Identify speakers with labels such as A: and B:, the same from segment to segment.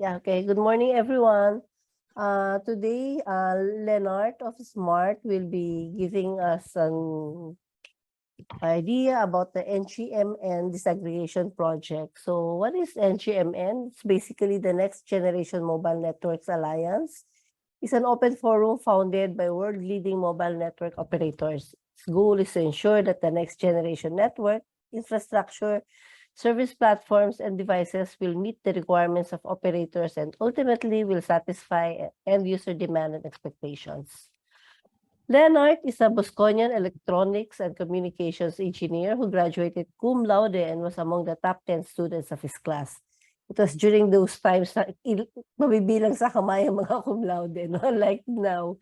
A: Okay. Good morning, everyone. Today, Leonard of Smart will be giving us an idea about the NGMN disaggregation project. So, what is NGMN? It's basically the Next Generation Mobile Networks Alliance. It's an open forum founded by world-leading mobile network operators. Its goal is to ensure that the next generation network infrastructure, service platforms, and devices will meet the requirements of operators and ultimately will satisfy end-user demand and expectations. Leonard is a Bosconian electronics and communications engineer who graduated cum laude and was among the top 10 students of his class. It was during those times na mabibilang sa kamay ang mga cum laude, no? Like now.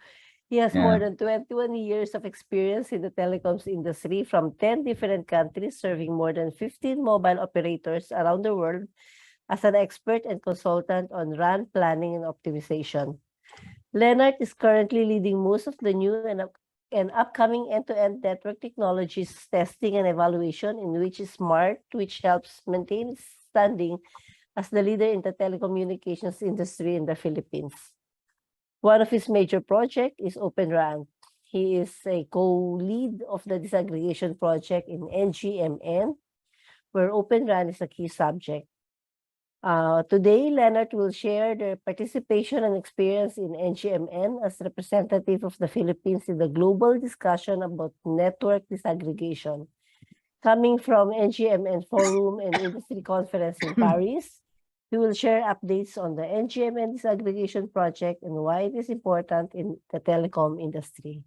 A: He has more
B: Yeah.
A: than 21 years of experience in the telecoms industry from 10 different countries, serving more than 15 mobile operators around the world as an expert and consultant on RAN planning and optimization. Leonard is currently leading most of the new and upcoming end-to-end network technologies testing and evaluation in which is smart, which helps maintain its standing as the leader in the telecommunications industry in the Philippines. One of his major projects is Open RAN. He is a co-lead of the disaggregation project in NGMN, where Open RAN is a key subject. Today, Leonard will share their participation and experience in NGMN as representative of the Philippines in the global discussion about network disaggregation. Coming from NGMN Forum and Industry Conference in Paris, we will share updates on the NGMN disaggregation project and why it is important in the telecom industry.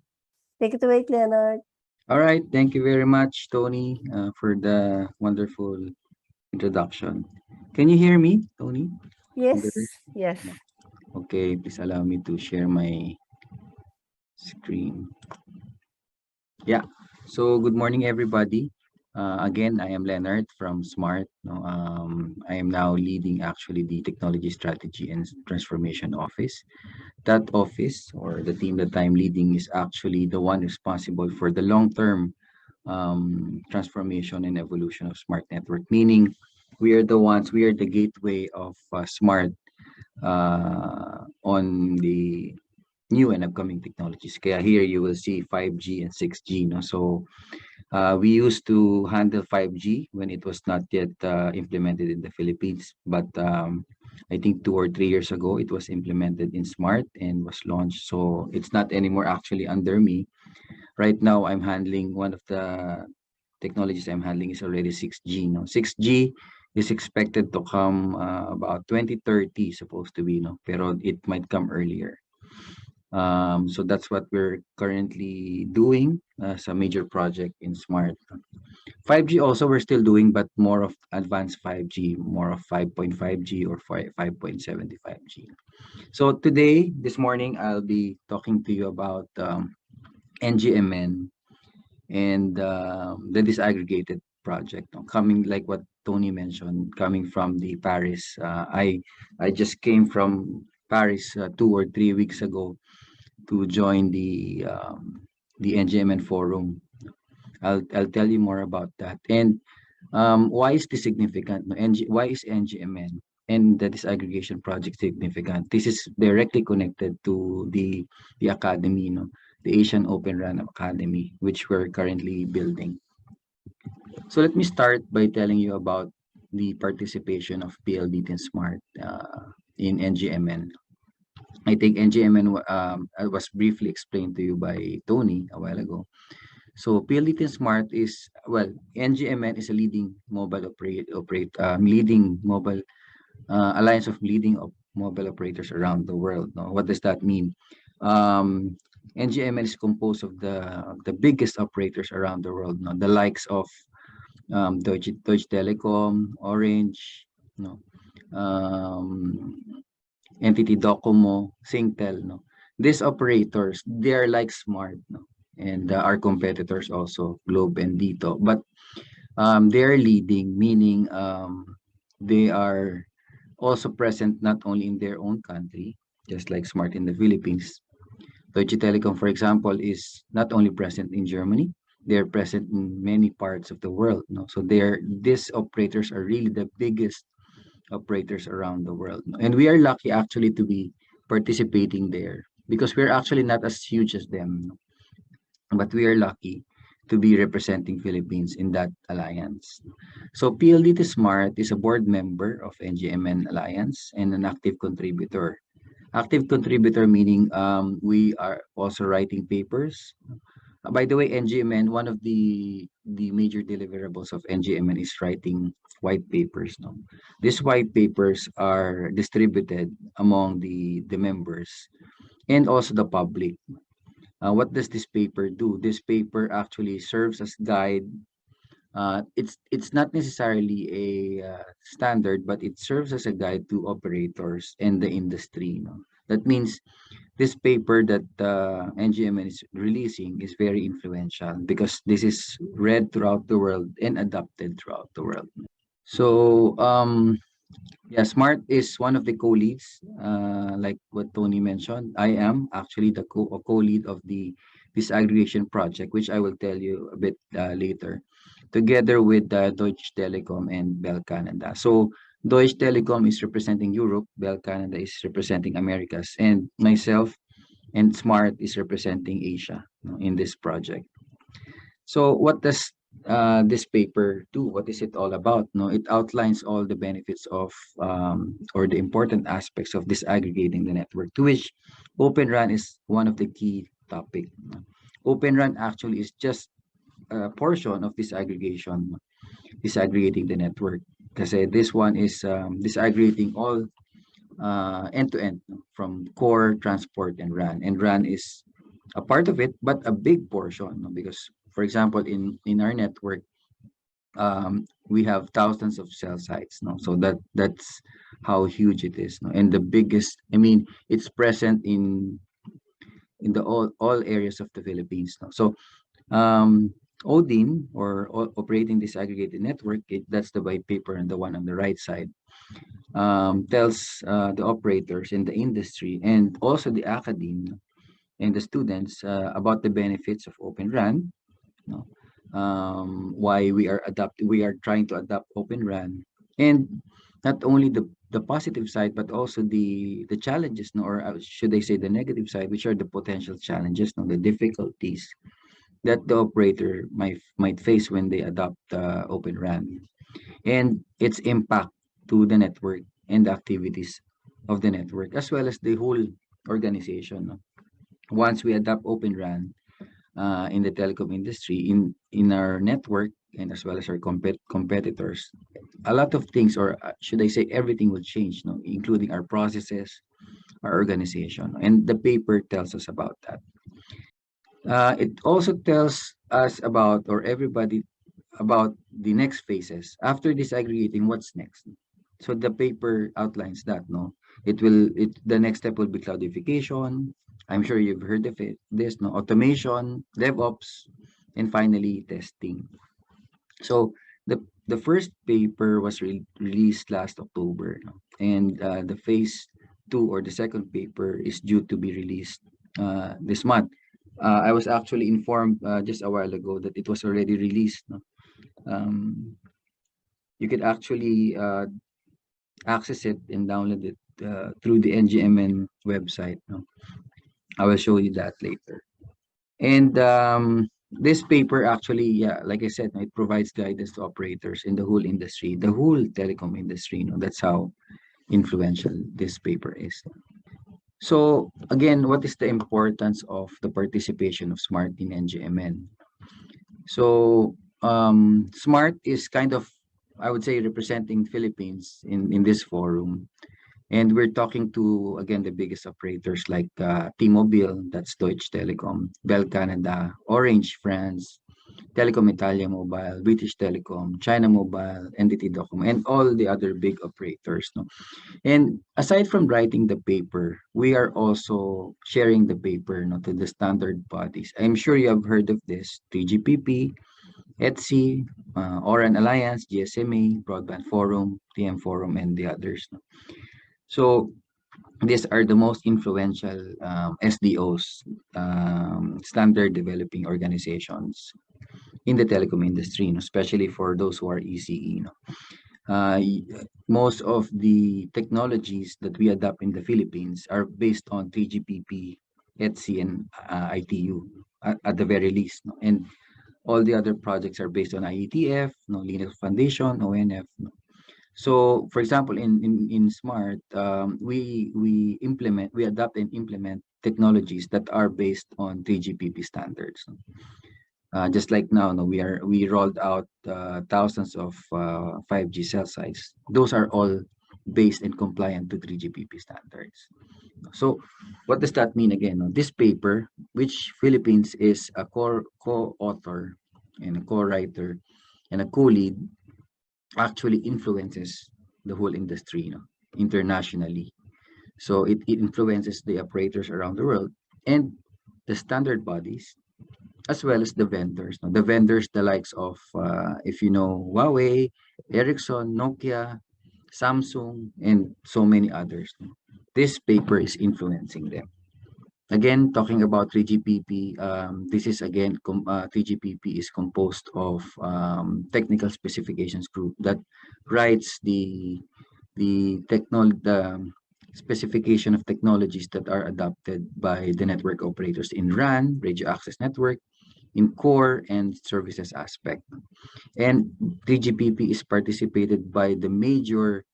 A: Take it away, Leonard.
B: All right. Thank you very much, Tony, for the wonderful introduction. Can you hear me, Tony?
A: Yes,
B: Good.
A: yes.
B: Okay, please allow me to share my screen. Yeah. So good morning, everybody. Again, I am Leonard from Smart. I am now leading actually the Technology Strategy and Transformation Office. That office or the team that I'm leading is actually the one responsible for the long-term transformation and evolution of smart network. Meaning, we are the gateway of smart on the new and upcoming technologies. Kaya here you will see 5G and 6G. No? So we used to handle 5G when it was not yet implemented in the Philippines, but I think 2 or 3 years ago it was implemented in Smart and was launched. So it's not anymore actually under me. Right now, I'm handling one of the technologies I'm handling is already 6G. No, 6G is expected to come about 2030, supposed to be. No, pero it might come earlier. So that's what we're currently doing as a major project in Smart. 5G also we're still doing, but more of advanced 5G, more of 5.5G or 5.75G. So today, this morning, I'll be talking to you about NGMN and the disaggregated project. Coming like what Tony mentioned, coming from the Paris. I just came from Paris 2 or 3 weeks ago to join the NGMN forum. I'll tell you more about that. And why is this significant? No, why is NGMN and the disaggregation project significant? This is directly connected to the academy, the Asian Open RAN Academy, which we're currently building. So let me start by telling you about the participation of PLDT and Smart in NGMN. I think NGMN was briefly explained to you by Tony a while ago. So PLDT Smart is, well, NGMN is a leading mobile leading mobile alliance of leading mobile operators around the world. No? What does that mean? NGMN is composed of the biggest operators around the world. No? The likes of Deutsche Telekom, Orange, no, NTT Docomo, Singtel. No, these operators, they are like Smart. No, and our competitors also, Globe and Dito. But they are leading, meaning they are also present not only in their own country, just like Smart in the Philippines. Deutsche Telekom, for example, is not only present in Germany, they're present in many parts of the world. No? So these operators are really the biggest operators around the world. And we are lucky actually to be participating there because we're actually not as huge as them, but we are lucky to be representing Philippines in that alliance. So PLDT Smart is a board member of NGMN Alliance and an active contributor. Active contributor meaning we are also writing papers. By the way, NGMN, one of the major deliverables of NGMN is writing white papers. No, these white papers are distributed among the members and also the public. What does this paper do? This paper actually serves as guide. It's not necessarily a standard, but it serves as a guide to operators and the industry. No? That means this paper that NGMN is releasing is very influential because this is read throughout the world and adopted throughout the world. So yeah, Smart is one of the co-leads, like what Tony mentioned. I am actually the co-lead of the disaggregation project, which I will tell you a bit later, together with Deutsche Telekom and Bell Canada. So Deutsche Telekom is representing Europe, Bell Canada is representing Americas, and myself and Smart is representing Asia, in this project. So what does this paper do? What is it all about? No, it outlines all the benefits of or the important aspects of disaggregating the network, to which Open RAN is one of the key topic. Open RAN actually is just a portion of disaggregation, disaggregating the network. Kasi this one is disaggregating all end to end, from core, transport, and RAN. And RAN is a part of it, but a big portion, because, for example, in our network, we have thousands of cell sites, no? So that's how huge it is, no? And the biggest, I mean, it's present in the all areas of the Philippines, no? So ODIN, or operating disaggregated network, that's the white paper and the one on the right side, tells the operators in the industry and also the academe and the students about the benefits of Open RAN, no? Why we are trying to adopt Open RAN, and not only the positive side, but also the challenges, no? Or should I say the negative side, which are the potential challenges, no? The difficulties that the operator might face when they adopt Open RAN, and its impact to the network and the activities of the network, as well as the whole organization, no? Once we adopt Open RAN in the telecom industry, in our network, and as well as our competitors, a lot of things, or should I say everything, will change, no? Including our processes, our organization, and the paper tells us about that. It also tells us about, or everybody, about the next phases after disaggregating. What's next? So the paper outlines that, no? The next step will be cloudification. I'm sure you've heard of it, this, no? Automation, DevOps, and finally testing. So the first paper was released last October, no? And the phase two, or the second paper, is due to be released this month. I was actually informed just a while ago that it was already released, no? Um, you could actually access it and download it through the NGMN website, no? I will show you that later. And this paper actually, yeah, like I said, no, it provides guidance to operators in the whole industry, the whole telecom industry. No? That's how influential this paper is. So again, what is the importance of the participation of SMART in NGMN? So SMART is kind of, I would say, representing Philippines in this forum. And we're talking to, again, the biggest operators like T-Mobile, that's Deutsche Telekom, Bell Canada, Orange France, Telecom Italia Mobile, British Telecom, China Mobile, NTT Docomo, and all the other big operators. No? And aside from writing the paper, we are also sharing the paper, no, to the standard bodies. I'm sure you have heard of this: 3GPP, ETSI, Oran Alliance, GSMA, Broadband Forum, TM Forum, and the others. No? So these are the most influential SDOs, standard developing organizations in the telecom industry, especially for those who are ECE. Most of the technologies that we adopt in the Philippines are based on 3GPP, ETSI, and ITU at the very least. No? And all the other projects are based on IETF, no, Linux Foundation, ONF. No? So, for example, in Smart, we adopt and implement technologies that are based on 3GPP standards. No? Just like now, no, we rolled out thousands of 5G cell sites. Those are all based and compliant to 3GPP standards. So, what does that mean again? No? This paper, which Philippines is a co-author and a co-writer and a co-lead, actually influences the whole industry, internationally. So it influences the operators around the world and the standard bodies as well as the vendors. No? The vendors, the likes of, if you know, Huawei, Ericsson, Nokia, Samsung, and so many others. No? This paper is influencing them. Again, talking about 3GPP, this is again, 3GPP is composed of technical specifications group that writes the specification of technologies that are adopted by the network operators in RAN, radio access network, in core and services aspect. And 3GPP is participated by the major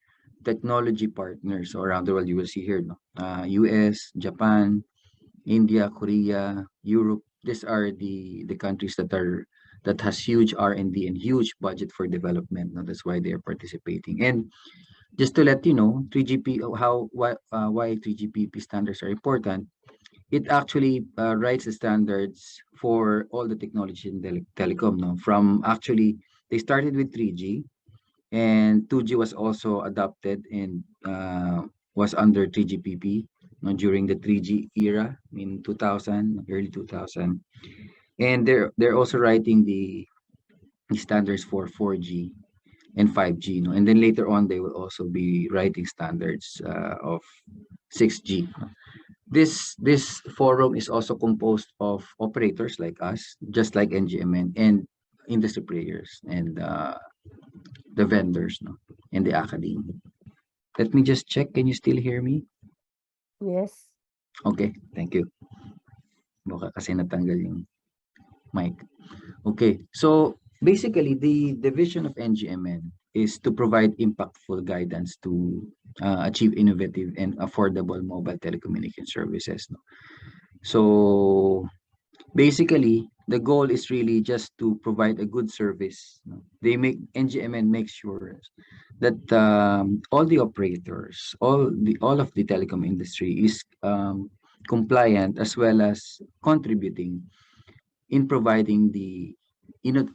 B: technology partners around the world. You will see here, no? US, Japan, India, Korea, Europe. These are the countries that has huge R&D and huge budget for development. No? That's why they are participating. And just to let you know, 3GP, why 3GPP standards are important. It actually writes the standards for all the technology in telecom. No, from actually they started with 3G, and 2G was also adopted and was under 3GPP, during the 3G era in 2000, early 2000, and they're also writing the standards for 4G and 5G, and then later on they will also be writing standards of 6G. This forum is also composed of operators like us, just like NGMN, and industry players and the vendors, and the academy. Let me just check. Can you still hear me?
A: Yes.
B: Okay, thank you. Baka kasi natanggal yung mic. Okay, so basically the vision of NGMN is to provide impactful guidance to achieve innovative and affordable mobile telecommunication services. No? So basically, the goal is really just to provide a good service. No? NGMN makes sure that all the operators, all of the telecom industry is compliant as well as contributing in providing the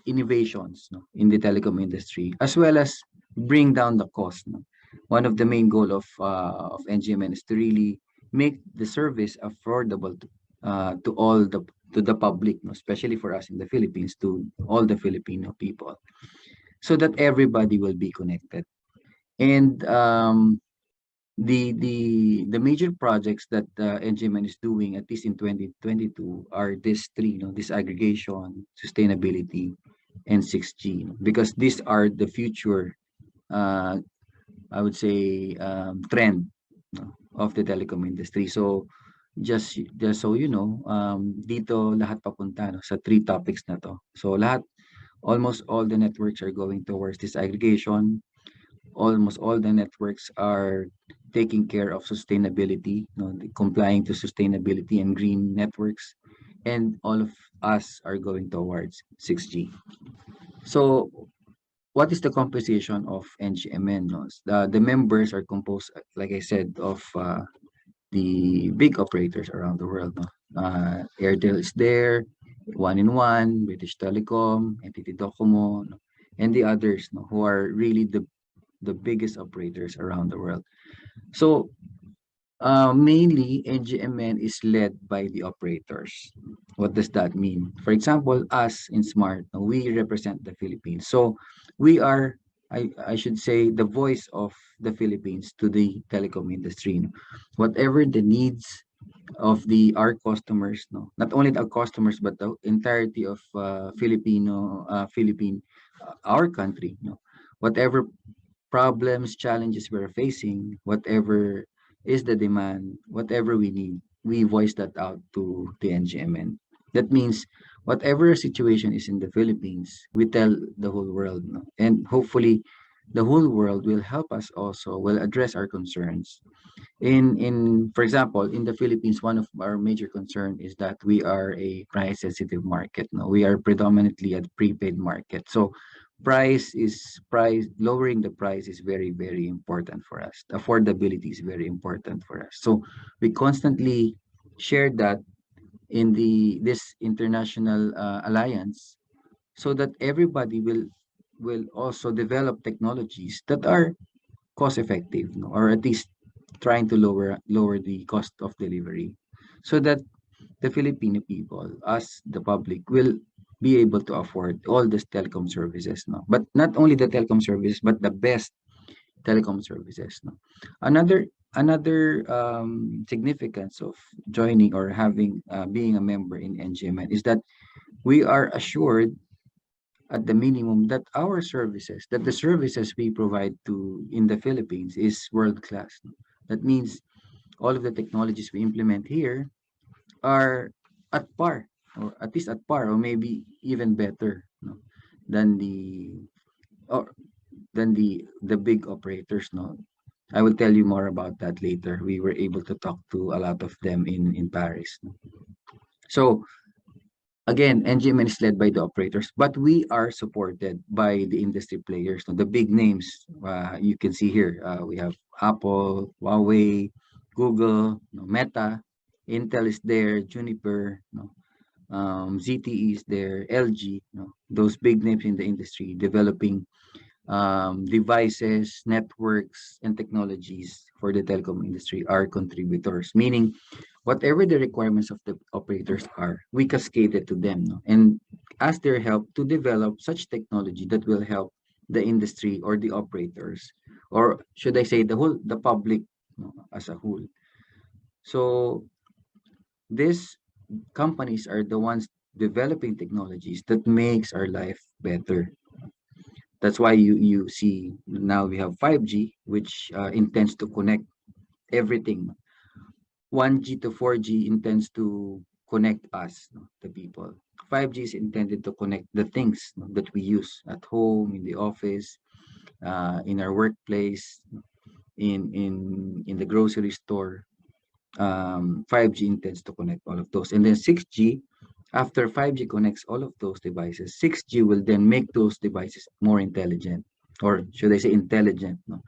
B: innovations, in the telecom industry, as well as bring down the cost. No? One of the main goal of NGMN is to really make the service affordable to all the public, especially for us in the Philippines, to all the Filipino people, so that everybody will be connected. And the major projects that NGMN is doing, at least in 2022, are these three, disaggregation, sustainability, and 6G, because these are the future, I would say, trend, of the telecom industry. So just so you know, dito lahat papunta, sa three topics na to. So almost all the networks are going towards disaggregation. Almost all the networks are taking care of sustainability, complying to sustainability and green networks, and all of us are going towards 6G. So what is the composition of NGMN? No? The members are composed, like I said, of the big operators around the world. No? Airtel is there, 1&1, British Telecom, NTT Docomo, no? And the others, no? Who are really the biggest operators around the world. So mainly NGMN is led by the operators. What does that mean? For example, us in Smart, we represent the Philippines. So we are, I should say, the voice of the Philippines to the telecom industry. Whatever the needs of our customers, not only our customers, but the entirety of Philippine, our country, whatever problems, challenges we're facing, whatever is the demand, whatever we need, we voice that out to the NGMN. That means whatever situation is in the Philippines, we tell the whole world, no? And hopefully the whole world will help us also, will address our concerns. In for example, in the Philippines, one of our major concern is that we are a price sensitive market. No, we are predominantly a prepaid market. So price lowering the price is very, very important for us. Affordability is very important for us. So we constantly share that in this international alliance, so that everybody will also develop technologies that are cost effective, no? Or at least trying to lower the cost of delivery, so that the Filipino people, us the public, will be able to afford all these telecom services, no? But not only the telecom services, but the best telecom services, no? Another significance of joining or having being a member in NGMN is that we are assured at the minimum that that the services we provide to in the Philippines is world class. That means all of the technologies we implement here are at par, or at least at par, or maybe even better, no, than or the big operators. No, I will tell you more about that later. We were able to talk to a lot of them in Paris. No? So again, NGMN is led by the operators, but we are supported by the industry players, no? The big names you can see here. We have Apple, Huawei, Google, no, Meta, Intel is there, Juniper, no, ZTE is there, LG, no, those big names in the industry developing devices, networks, and technologies for the telecom industry are contributors, meaning whatever the requirements of the operators are, we cascade it to them, no? And ask their help to develop such technology that will help the industry or the operators, or should I say the public, no, as a whole. So these companies are the ones developing technologies that makes our life better. That's why you see now we have 5G, which intends to connect everything. 1G to 4G intends to connect us, no, the people. 5G is intended to connect the things, no, that we use at home, in the office, in our workplace, in the grocery store. 5G intends to connect all of those. And then 6G, after 5G connects all of those devices, 6G will then make those devices more intelligent, or should I say intelligent? No?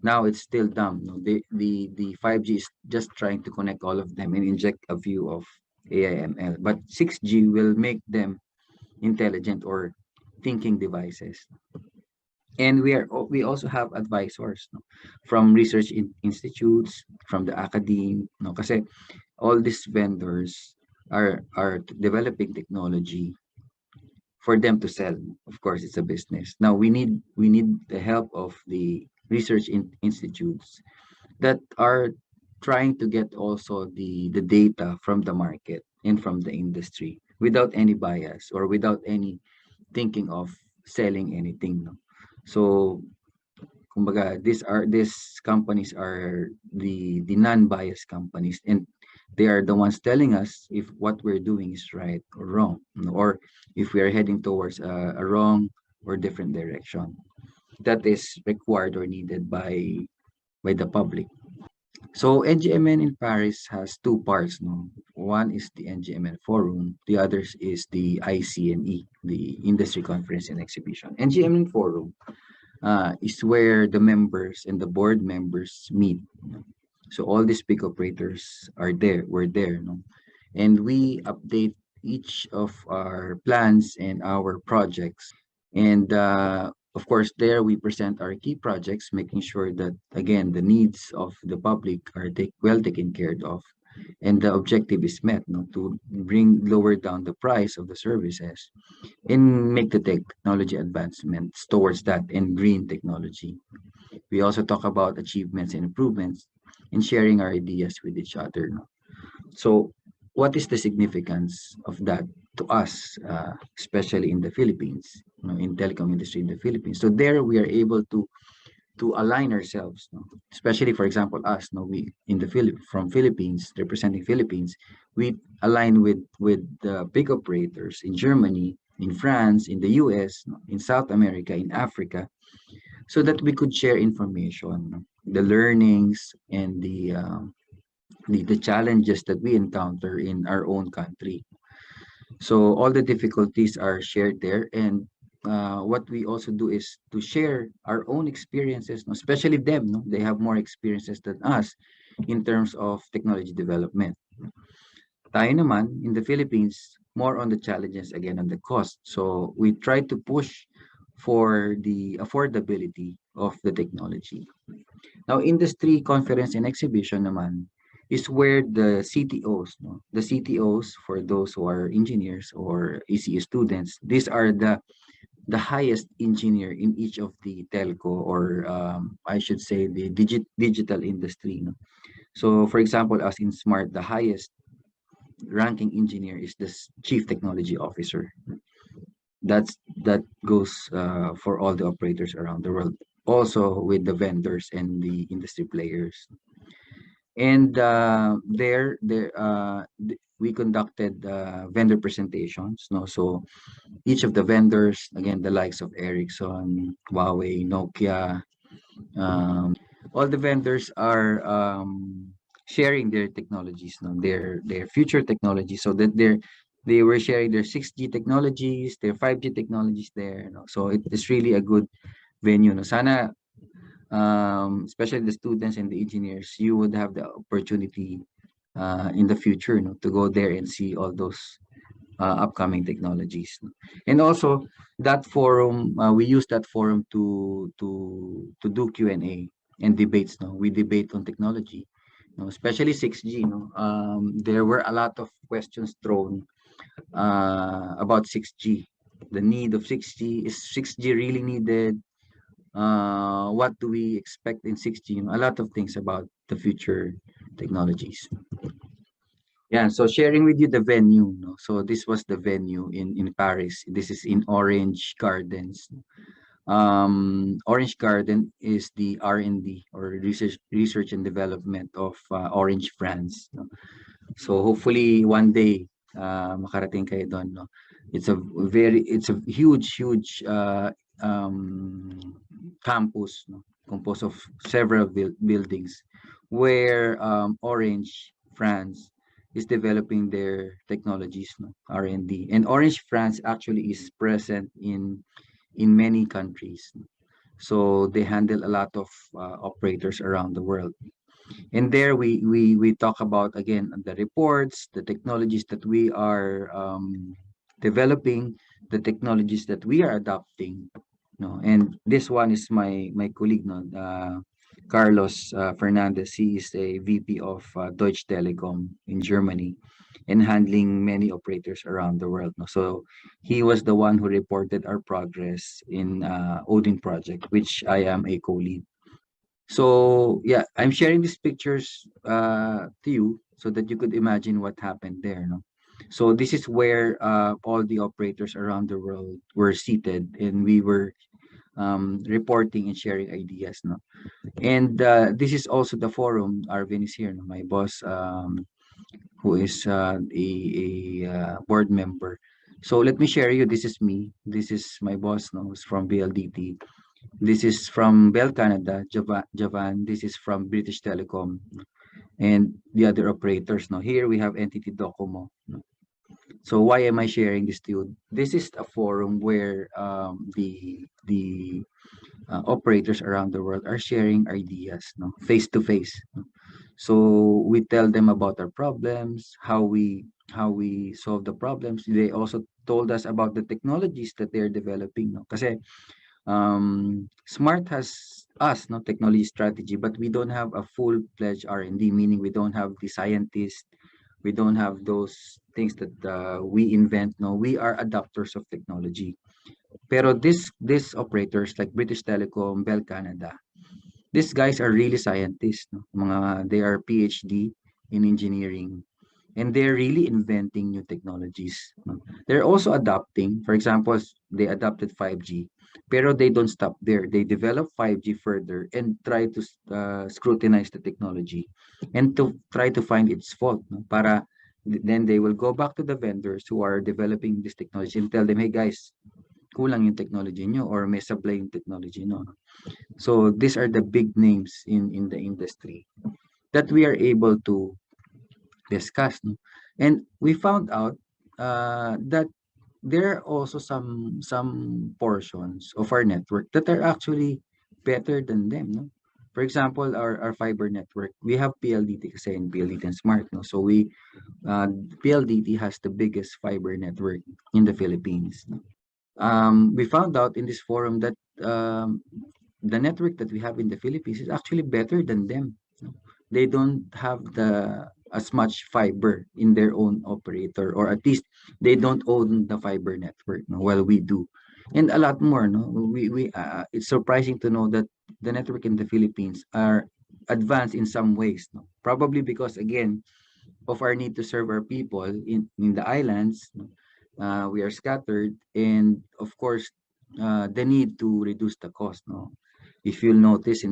B: Now it's still dumb. No? The 5G is just trying to connect all of them and inject a view of AIML. But 6G will make them intelligent or thinking devices. And we also have advisors, no? From research institutes, from the academe, no? Kasi all these vendors are developing technology for them to sell. Of course, it's a business. Now we need the help of the research institutes that are trying to get also the data from the market and from the industry without any bias or without any thinking of selling anything. No? So kumbaga, these companies are the non-biased companies, and they are the ones telling us if what we're doing is right or wrong, you know, or if we are heading towards a wrong or different direction that is required or needed by the public. So NGMN in Paris has two parts. No, one is the NGMN Forum, the others is the ICNE, the Industry Conference and Exhibition. NGMN Forum is where the members and the board members meet. So all these big operators are there, we're there, no? And we update each of our plans and our projects. And of course, there we present our key projects, making sure that, again, the needs of the public are well taken care of. And the objective is met, no, to bring lower down the price of the services and make the technology advancements towards that and green technology. We also talk about achievements and improvements and sharing our ideas with each other. No? So, what is the significance of that to us, especially in the Philippines, you know, in telecom industry in the Philippines? So there we are able to to align ourselves, no? Especially for example us, no, we in the from Philippines, representing Philippines, we align with the big operators in Germany, in France, in the US, no, in South America, in Africa, so that we could share information, no, the learnings and the challenges that we encounter in our own country. So all the difficulties are shared there, and what we also do is to share our own experiences, no? Especially them. No, they have more experiences than us in terms of technology development. Tayo naman in the Philippines, more on the challenges again on the cost. So we try to push for the affordability of the technology. Now, industry conference and exhibition naman is where the CTOs, no? The CTOs, for those who are engineers or ECU students, these are the highest engineer in each of the telco, or I should say the digital industry. No? So, for example, as in Smart, the highest ranking engineer is the chief technology officer. That goes for all the operators around the world. Also with the vendors and the industry players. And we conducted vendor presentations. No, so each of the vendors, again, the likes of Ericsson, Huawei, Nokia, all the vendors are sharing their technologies, no, their future technologies, so that they were sharing their 6G technologies, their 5G technologies there. No? So it is really a good venue. No? Sana especially the students and the engineers, you would have the opportunity in the future, no, to go there and see all those upcoming technologies. And also that forum, we use that forum to do Q&A and debates. No, we debate on technology, no, especially 6G. No, there were a lot of questions thrown about 6G. The need of 6G, is 6G really needed? What do we expect in 6G? A lot of things about the future technologies. Yeah, so sharing with you the venue. No? So this was the venue in Paris. This is in Orange Gardens. Orange Garden is the R&D, or research and development of Orange France. No? So hopefully one day makarating kayo doon. No? It's a huge campus, no? Composed of several buildings where Orange France is developing their technologies, no? R&D. And Orange France actually is present in many countries. So they handle a lot of operators around the world. And there we talk about again the reports, the technologies that we are developing, the technologies that we are adopting. No, and this one is my colleague, no, Carlos Fernandez. He is a VP of Deutsche Telekom in Germany, and handling many operators around the world. No? So he was the one who reported our progress in Odin project, which I am a co-lead. So yeah, I'm sharing these pictures to you so that you could imagine what happened there. No? So this is where all the operators around the world were seated, and we were reporting and sharing ideas. No? And this is also the forum. Arvin is here, no? My boss, who is a board member. So let me share you. This is me. This is my boss, no, who's from BLDT. This is from Bell Canada, Javan. This is from British Telecom, and the other operators. No, here we have entity Docomo. No? So why am I sharing this to you? This is a forum where the operators around the world are sharing ideas, no, face to face. No? So we tell them about our problems, how we solve the problems. They also told us about the technologies that they're developing. No, kasi Smart has us, no, technology strategy, but we don't have a full-fledged R&D, meaning we don't have the scientists, we don't have those things that we invent. No, we are adopters of technology. Pero this operators like British Telecom, Bell Canada, these guys are really scientists. No? They are PhD in engineering, and they're really inventing new technologies. No? They're also adopting. For example, they adopted 5G. Pero they don't stop there. They develop 5G further and try to scrutinize the technology and to try to find its fault. No? Para then they will go back to the vendors who are developing this technology and tell them, hey guys, kulang yung technology nyo or may supply yung technology no. So these are the big names in the industry that we are able to discuss. No? And we found out that there are also some portions of our network that are actually better than them. No? For example, our fiber network, we have PLDT kasi in PLDT and Smart. No? So PLDT has the biggest fiber network in the Philippines. No? We found out in this forum that the network that we have in the Philippines is actually better than them. No? They don't have the as much fiber in their own operator, or at least they don't own the fiber network, no, while we do, and a lot more. No, we it's surprising to know that the network in the Philippines are advanced in some ways. No? Probably because again of our need to serve our people in the islands. No? We are scattered, and of course, the need to reduce the cost. No, if you'll notice,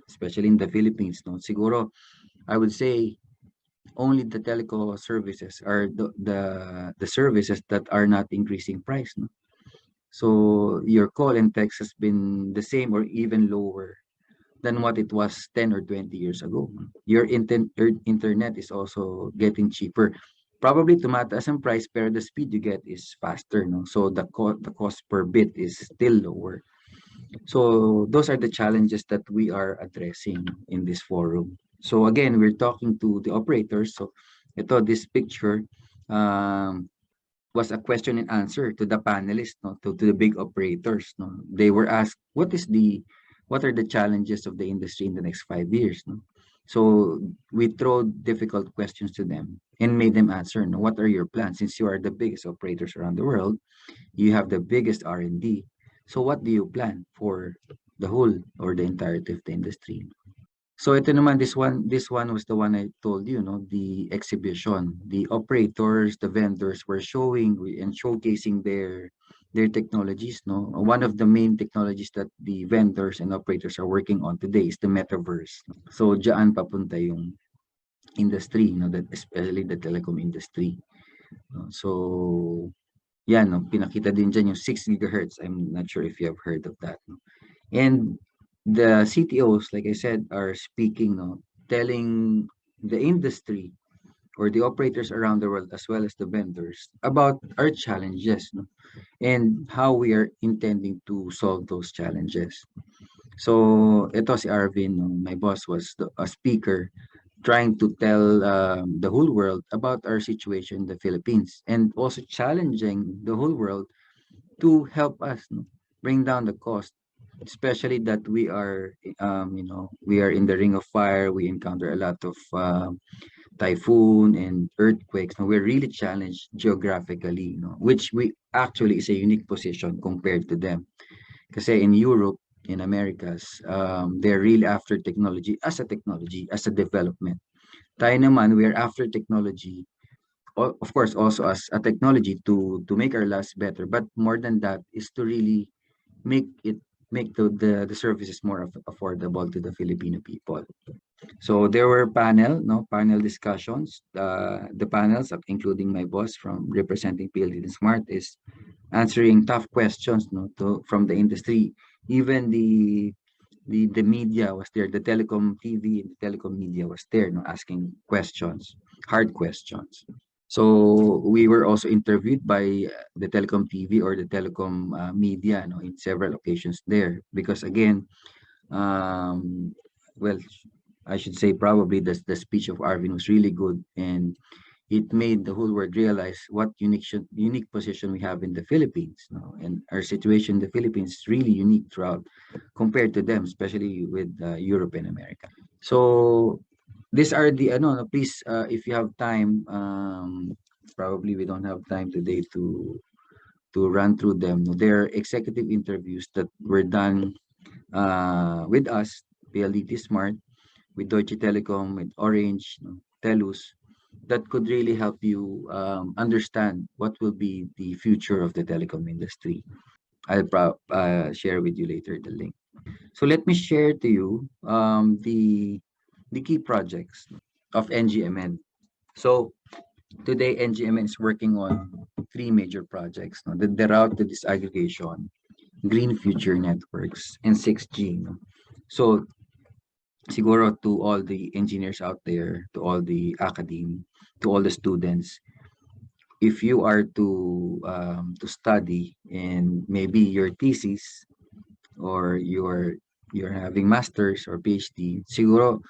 B: especially in the Philippines, no, siguro I would say only the telco services are the services that are not increasing price. No? So your call and text has been the same or even lower than what it was 10 or 20 years ago. Your internet is also getting cheaper. Probably tumataas ang price pero the speed you get is faster, no? So the cost per bit is still lower. So those are the challenges that we are addressing in this forum. So again, we're talking to the operators. So this picture was a question and answer to the panelists, no, to the big operators. No, they were asked, what are the challenges of the industry in the next 5 years? No? So we throw difficult questions to them and made them answer. No, what are your plans? Since you are the biggest operators around the world, you have the biggest R&D. So what do you plan for the whole or the entirety of the industry? So ito naman, this one was the one I told you, no, the exhibition. The operators, the vendors were showing and showcasing their technologies, no. One of the main technologies that the vendors and operators are working on today is the metaverse. So diyan papunta yung industry, no, that especially the telecom industry. No? So yan, no, pinakita din dyan yung 6 gigahertz. I'm not sure if you have heard of that. No? And the CTOs, like I said, are speaking, no, telling the industry or the operators around the world, as well as the vendors, about our challenges, no, and how we are intending to solve those challenges. So, ito si Arvin, no, my boss was a speaker trying to tell the whole world about our situation in the Philippines, and also challenging the whole world to help us, no, bring down the cost, especially that we are in the ring of fire. We encounter a lot of typhoon and earthquakes. Now we're really challenged geographically, which we actually is a unique position compared to them. Because in Europe, in Americas, they're really after technology as a development. Tayo naman, we are after technology, of course, also as a technology to make our lives better. But more than that is to really make it make the services more affordable to the Filipino people. So there were panel discussions. The panels, including my boss from representing PLDT Smart, is answering tough questions, from the industry. Even the media was there. The telecom TV and the telecom media was there, asking questions, hard questions. So we were also interviewed by the telecom TV or the telecom media, in several occasions there, because again, well, I should say probably the speech of Arvin was really good, and it made the whole world realize what unique position we have in the Philippines. And our situation in the Philippines is really unique throughout compared to them, especially with Europe and America. So these are the please, if you have time, probably we don't have time today to run through them. There are executive interviews that were done with us, PLDT Smart, with Deutsche Telekom, with Orange, Telus, that could really help you understand what will be the future of the telecom industry. share with you later the link. So let me share to you the key projects of NGMN. So today NGMN is working on three major projects, no? The route to disaggregation, green future networks, and 6G. No? So siguro to all the engineers out there, to all the academe, to all the students, if you are to study and maybe your thesis or you're having masters or PhD, siguro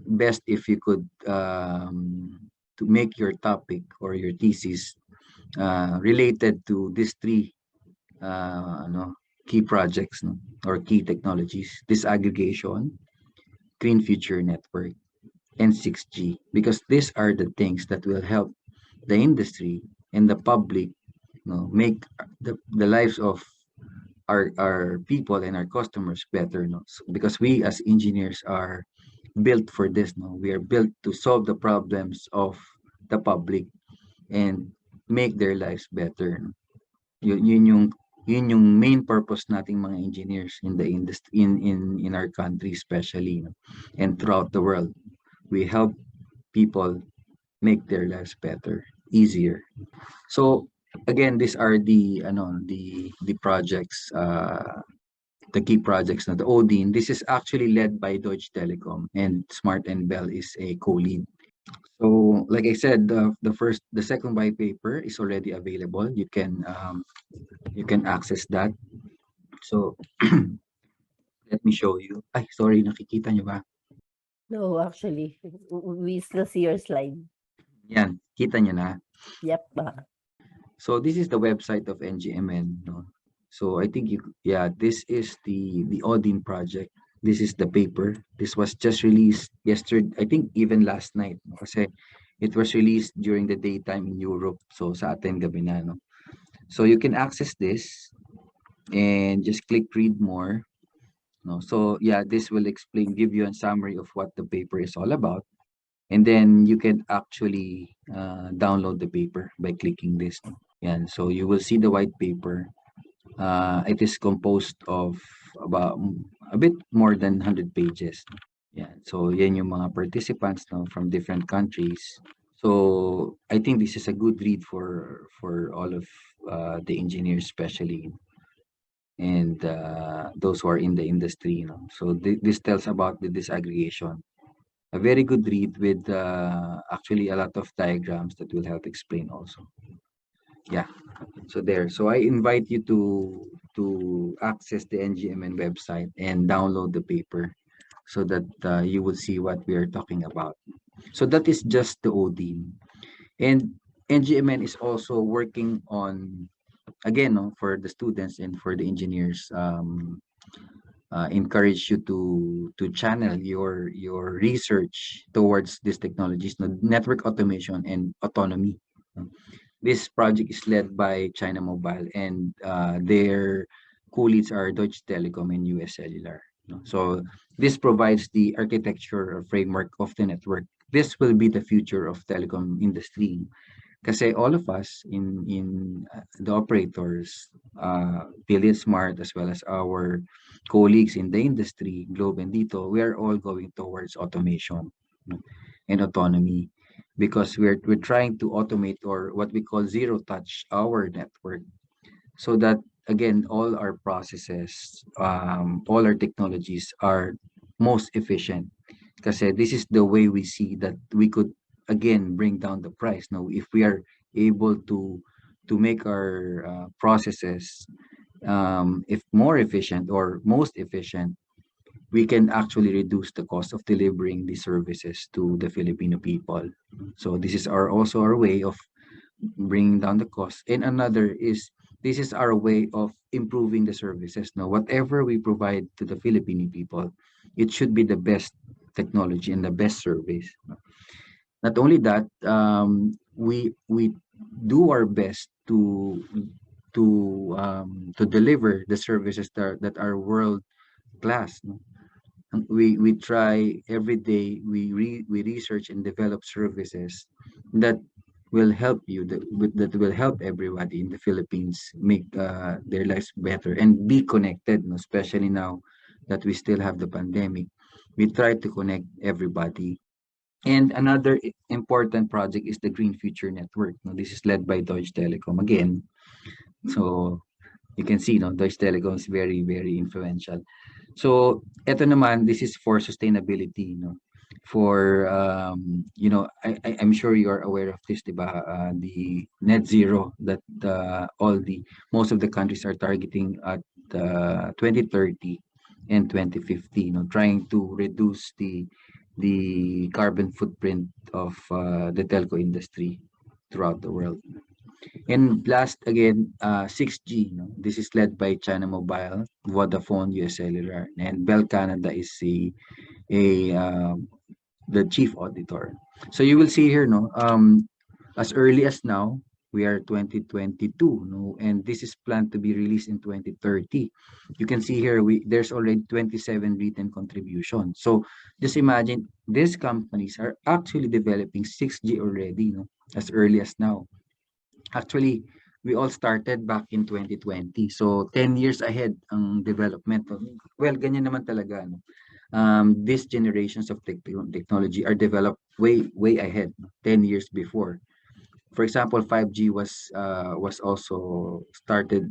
B: best if you could to make your topic or your thesis related to these three ano, key projects, no, or key technologies: disaggregation, green future network, and 6G, because these are the things that will help the industry and the public, make the lives of our people and our customers better, no? Because we as engineers are built for this, no? We are built to solve the problems of the public and make their lives better, no? Yun yung main purpose nating mga engineers in the industry, in our country especially, no? And throughout the world. We help people make their lives better, easier. So again, these are the projects, the key projects na the ODIN. This is actually led by Deutsche Telekom, and Smart and Bell is a co-lead. So like I said, the second white paper is already available. You can access that. So let me show you. Ay, sorry, nakikita nyo ba?
A: No, actually, we still see your slide.
B: Yan, kita nyo na.
A: Yep.
B: So this is the website of NGMN, no? So I think this is the Odin project. This is the paper. This was just released yesterday, I think even last night, no? Kasi it was released during the daytime in Europe. So sa atin gabi na, no? So you can access this and just click read more, no? So this will give you a summary of what the paper is all about. And then you can actually download the paper by clicking this. Yeah, so you will see the white paper. It is composed of about a bit more than 100 pages. Yeah, so yan yung mga participants, no, from different countries. So I think this is a good read for all of the engineers, especially, and those who are in the industry. So this tells about the disaggregation. A very good read with actually a lot of diagrams that will help explain also. Yeah, so there. So I invite you to access the NGMN website and download the paper so that you will see what we are talking about. So that is just the OD. And NGMN is also working on, again, no, for the students and for the engineers, encourage you to channel your research towards these technologies, no, network automation and autonomy. This project is led by China Mobile, and their co-leads are Deutsche Telekom and US Cellular. So this provides the architecture or framework of the network. This will be the future of telecom industry. Kasi all of us in the operators, Philips Smart, as well as our colleagues in the industry, Globe and Dito, we are all going towards automation, and autonomy, because we're trying to automate, or what we call zero touch, our network, so that again all our processes, all our technologies are most efficient. Because this is the way we see that we could again bring down the price. Now, if we are able to make our processes if more efficient or most efficient, we can actually reduce the cost of delivering the services to the Filipino people. So this is also our way of bringing down the cost. And another is, this is our way of improving the services. Now, whatever we provide to the Filipino people, it should be the best technology and the best service. Not only that, we do our best to deliver the services that are world class. No? We try every day. We research and develop services that will help you, that will help everybody in the Philippines make their lives better and be connected, no? Especially now that we still have the pandemic. We try to connect everybody. And another important project is the Green Future Network. No? This is led by Deutsche Telekom again. So you can see, no, Deutsche Telekom is very, very influential. So, eto naman, this is for sustainability, no? For, I'm sure you are aware of this, diba? The net zero that most of the countries are targeting at 2030 and 2050, trying to reduce the carbon footprint of the telco industry throughout the world. And last again, 6G. No? This is led by China Mobile, Vodafone, US Cellular, and Bell Canada is the chief auditor. So you will see here, no, as early as now, we are 2022, no, and this is planned to be released in 2030. You can see here, there's already 27 written contributions. So just imagine, these companies are actually developing 6G already, no, as early as now. Actually, we all started back in 2020. So 10 years ahead ang development. Well, ganyan naman talaga, no? These generations of technology are developed way ahead, 10 years before. For example, 5G was also started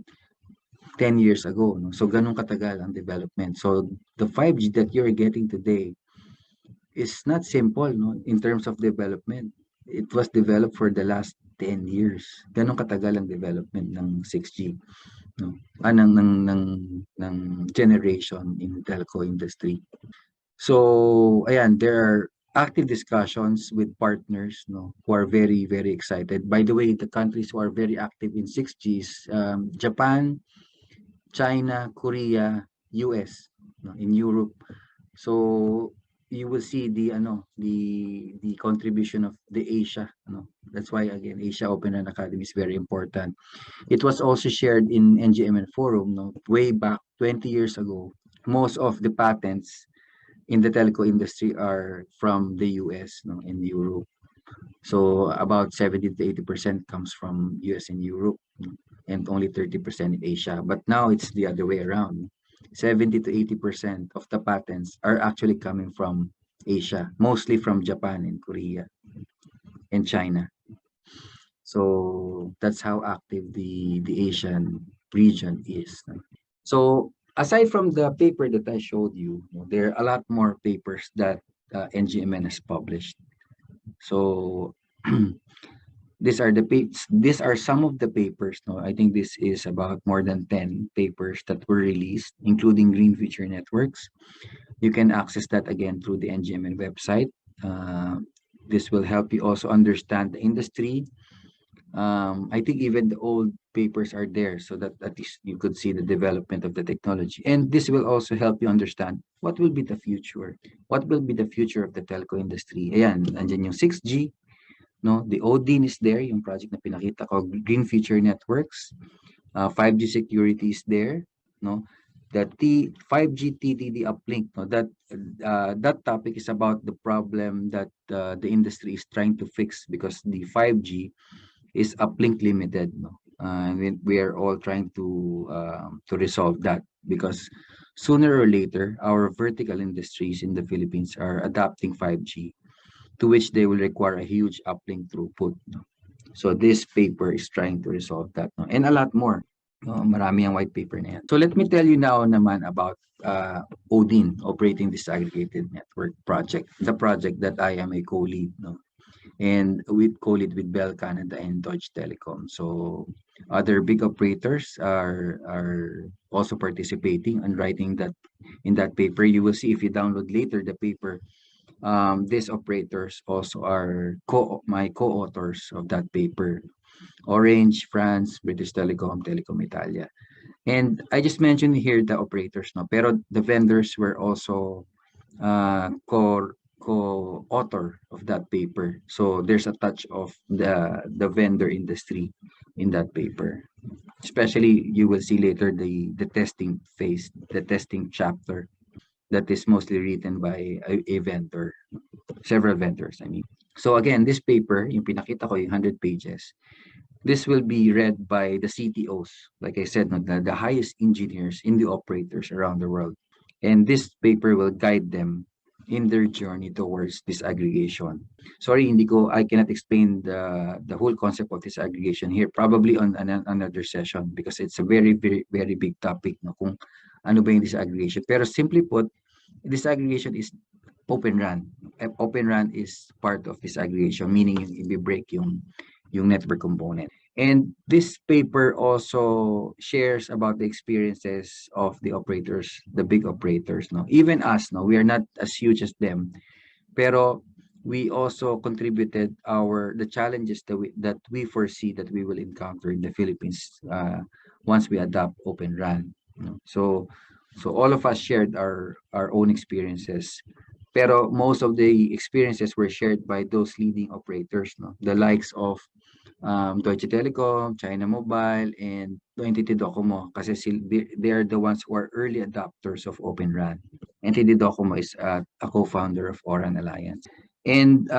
B: 10 years ago, no? So ganun katagal ang development. So the 5G that you're getting today is not simple, no, in terms of development. It was developed for the last 10 years. Ganun katagal ang development ng 6G, no? Ng generation in telco industry. So, ayan, there are active discussions with partners, no, who are very, very excited. By the way, the countries who are very active in 6G is Japan, China, Korea, US, no, in Europe. So you will see the contribution of the Asia, that's why again Asia Open and Academy is very important. It was also shared in NGMN forum, no, way back 20 years ago. Most of the patents in the telco industry are from the US, no, and Europe. So about 70 to 80% comes from US and Europe, and only 30% in Asia. But now it's the other way around. 70 to 80% of the patents are actually coming from Asia, mostly from Japan and Korea and China. So that's how active the Asian region is. So aside from the paper that I showed you, there are a lot more papers that NGMN has published. So these are some of the papers. No, I think this is about more than 10 papers that were released, including Green Future Networks. You can access that again through the NGMN website. This will help you also understand the industry. I think even the old papers are there so that at least you could see the development of the technology. And this will also help you understand what will be the future. What will be the future of the telco industry? Ayan, andyan yung 6G, no? The ODIN is there, yung project na pinakita ko, Green Future Networks. 5G security is there, no? The 5G TTD uplink, no? That topic is about the problem that the industry is trying to fix because the 5G is uplink limited, no? And we are all trying to resolve that because sooner or later our vertical industries in the Philippines are adopting 5G, to which they will require a huge uplink throughput, no? So this paper is trying to resolve that, no? And a lot more. Marami ang white paper na yan. So let me tell you now naman about ODIN, Operating Disaggregated Network Project, the project that I am a co-lead, no? And we co-lead with Bell Canada and Deutsche Telekom. So other big operators are also participating and writing that in that paper. You will see if you download later the paper. These operators also are my co-authors of that paper. Orange, France, British Telecom, Telecom Italia. And I just mentioned here the operators, no? Pero the vendors were also co-author of that paper. So there's a touch of the vendor industry in that paper. Especially you will see later the testing phase, the testing chapter that is mostly written by a vendor, several vendors, I mean. So again, this paper, yung pinakita ko, yung 100 pages, this will be read by the CTOs, like I said, no, the highest engineers in the operators around the world. And this paper will guide them in their journey towards disaggregation. Sorry, I cannot explain the whole concept of disaggregation here, probably on another session, because it's a very, very, very big topic, no, kung ano ba yung disaggregation. Pero simply put, disaggregation is Open Run. Open Run is part of disaggregation, meaning yung i-break yung network component. And this paper also shares about the experiences of the operators, the big operators, no? Even us, no? We are not as huge as them, pero we also contributed the challenges that we foresee that we will encounter in the Philippines once we adopt Open Run. So all of us shared our own experiences, pero most of the experiences were shared by those leading operators, no? The likes of Deutsche Telekom, China Mobile, and NTT Docomo, kasi they are the ones who are early adopters of Open RAN. NTT Docomo is a co-founder of Oran Alliance. And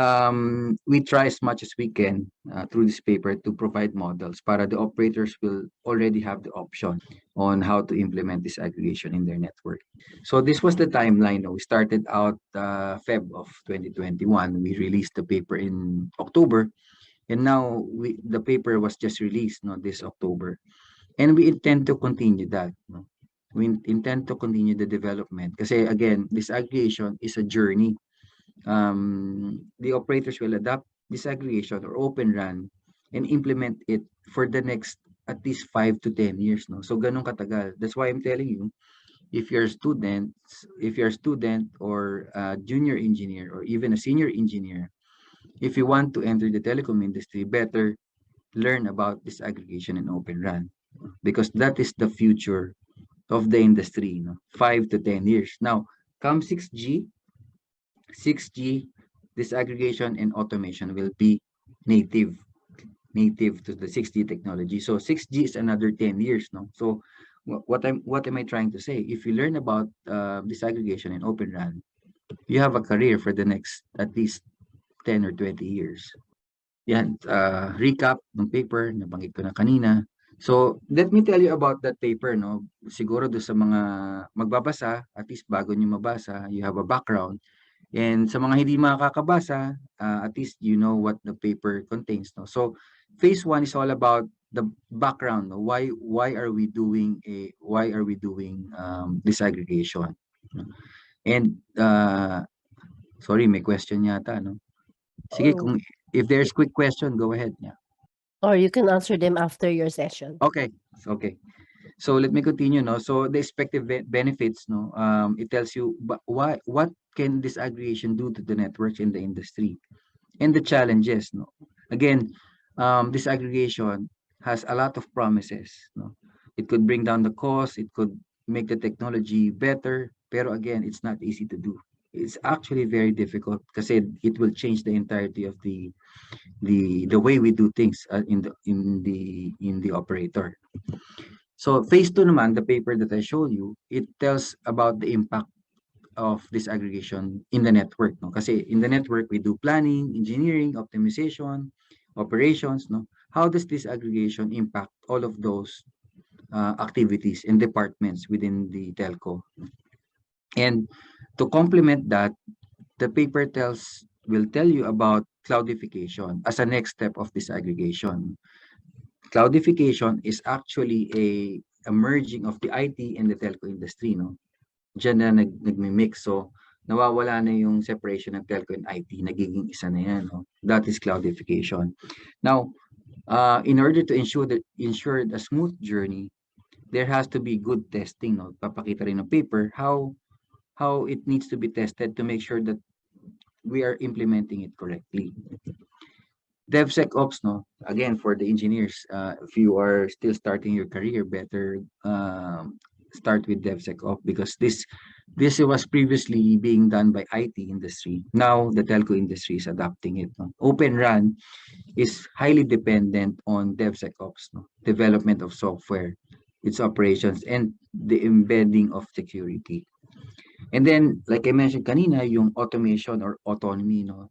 B: we try as much as we can through this paper to provide models para the operators will already have the option on how to implement this aggregation in their network. So this was the timeline. We started out Feb of 2021. We released the paper in October, and now the paper was just released, no, this October, and we intend to continue that. No? We intend to continue the development kasi again, disaggregation is a journey. The operators will adopt disaggregation or Open RAN and implement it for the next at least 5 to 10 years. No, so ganun katagal. That's why I'm telling you, if you're a student or a junior engineer or even a senior engineer, if you want to enter the telecom industry, better learn about disaggregation and Open RAN because that is the future of the industry, 5 to 10 years. Now, come 6G disaggregation and automation will be native to the 6G technology. So 6G is another 10 years, no? So what am I trying to say? If you learn about disaggregation and Open RAN, you have a career for the next at least 10 or 20 years. Yan, recap ng paper, nabanggit ko na kanina. So, let me tell you about that paper, no? Siguro do sa mga magbabasa, at least bago nyo mabasa, you have a background. And sa mga hindi makakabasa, at least you know what the paper contains, no? So, phase 1 is all about the background, no? Why are we doing disaggregation? And sorry, may question yata, no? Sige,
A: Oh,
B: if there's quick question, go ahead. Yeah.
A: or you can answer them after your session.
B: Okay. So let me continue, no? So the expected benefits, no? It tells you what can disaggregation do to the networks in the industry and the challenges, no? Again, disaggregation has a lot of promises, no? It could bring down the cost, it could make the technology better, pero again, it's not easy to do. It's actually very difficult kasi it will change the entirety of the way we do things in the operator. So phase 2 naman, the paper that I showed you, it tells about the impact of disaggregation in the network, no? Kasi in the network we do planning, engineering, optimization, operations, no? How does disaggregation impact all of those activities and departments within the telco? And to complement that, the paper will tell you about cloudification as a next step of disaggregation. Cloudification is actually a merging of the IT and the telco industry, no? Diyan na nagmi-mix. So, nawawala na yung separation ng telco and IT, nagiging isa na yan, no? That is cloudification. Now, in order to ensure a smooth journey, there has to be good testing, no? Papakita rin ng paper how it needs to be tested to make sure that we are implementing it correctly. DevSecOps, no? Again, for the engineers, if you are still starting your career, better start with DevSecOps because this was previously being done by IT industry. Now the telco industry is adopting it. No? Open RAN is highly dependent on DevSecOps, no? Development of software, its operations, and the embedding of security. And then, like I mentioned kanina, yung automation or autonomy, no?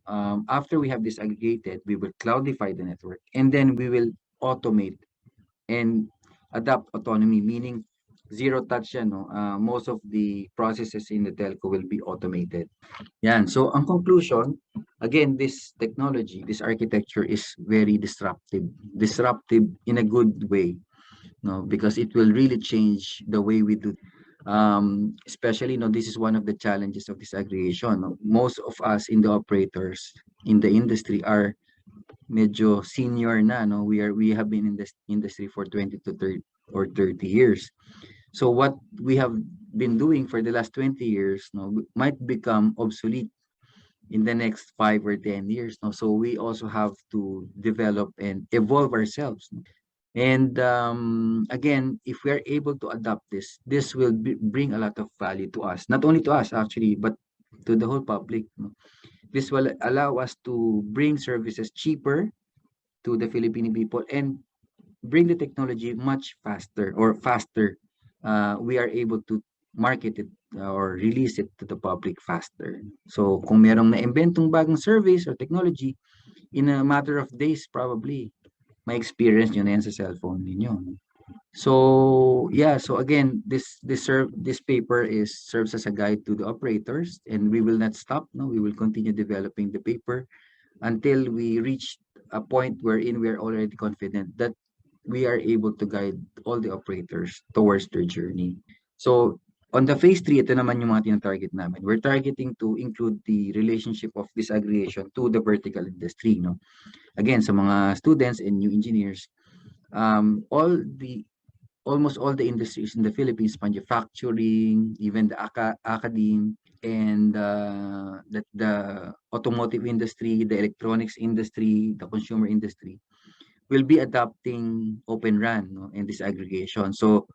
B: After we have disaggregated, we will cloudify the network, and then we will automate and adopt autonomy, meaning zero touch yan, no? Most of the processes in the telco will be automated. Yan. So, ang conclusion, again, this technology, this architecture is very disruptive. Disruptive in a good way, no? Because it will really change the way we do. Especially, no, this is one of the challenges of disaggregation. No? Most of us in the operators in the industry are medyo senior na, no? We have been in this industry for 20 to 30 or 30 years. So what we have been doing for the last 20 years, no, might become obsolete in the next 5 or 10 years. No? So we also have to develop and evolve ourselves. No? And again, if we are able to adopt this, this will bring a lot of value to us, not only to us actually, but to the whole public. No? This will allow us to bring services cheaper to the Filipino people and bring the technology much faster or faster. We are able to market it or release it to the public faster. So kung merong na-inventong bagong service or technology, in a matter of days probably, may experience nyo na yan sa cellphone ninyo. So yeah, so again, this paper serves as a guide to the operators, and we will not stop. No, we will continue developing the paper until we reach a point wherein we are already confident that we are able to guide all the operators towards their journey. So on the phase 3, ito naman yung mga tinatarget namin. We're targeting to include the relationship of disaggregation to the vertical industry. No? Again, sa mga students and new engineers, almost all the industries in the Philippines, manufacturing, even the academe, and the automotive industry, the electronics industry, the consumer industry, will be adopting Open RAN, no, and disaggregation. So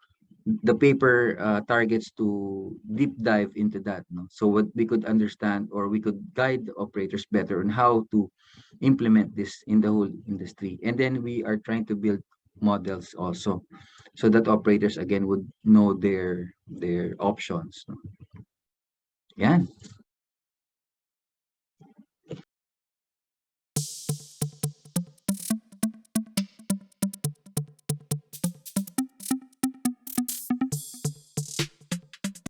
B: the paper targets to deep dive into that. No? So what we could understand or we could guide the operators better on how to implement this in the whole industry. And then we are trying to build models also so that operators again would know their options. No? Yan.